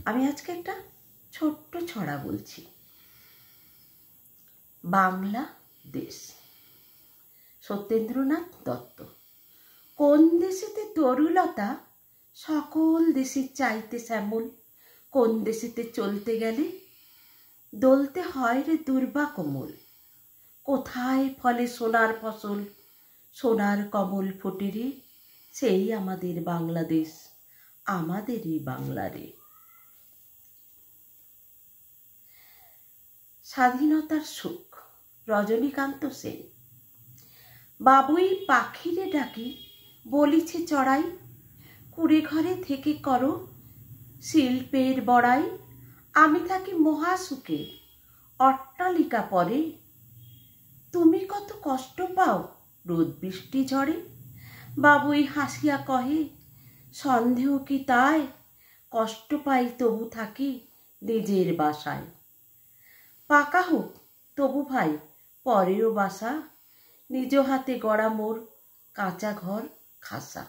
আমি আজকে একটা ছোট্ট ছড়া বলছি। বাংলা দেশ, সত্যেন্দ্রনাথ দত্ত। কোন দেশেতে তরুলতা, সকল দেশে চাইতে শ্যামল। কোন দেশেতে চলতে গেলে দলতে হয় রে দুর্বা কোমল। কোথায় ফলে সোনার ফসল, সোনার কমল ফোটে রে, সেই আমাদের বাংলাদেশ, আমাদেরই বাংলা রে। স্বাধীনতার সুখ, রজনীকান্ত সেন। বাবুই পাখিরে ডাকি, বলিছে চড়াই, কুড়ে ঘরে থেকে করো শিল্পের বড়াই। আমি থাকি মহাসুখে, অট্টালিকা পরে, তুমি কত কষ্ট পাও রোদ বৃষ্টি ঝড়ে। বাবুই হাসিয়া কহে, সন্দেহ কি তাই, কষ্ট পাই তবু থাকি নিজের বাসায়। পাকা হোক তবু ভাই পরেরও বাসা, নিজ হাতে গড়া মোর কাঁচা ঘর খাসা।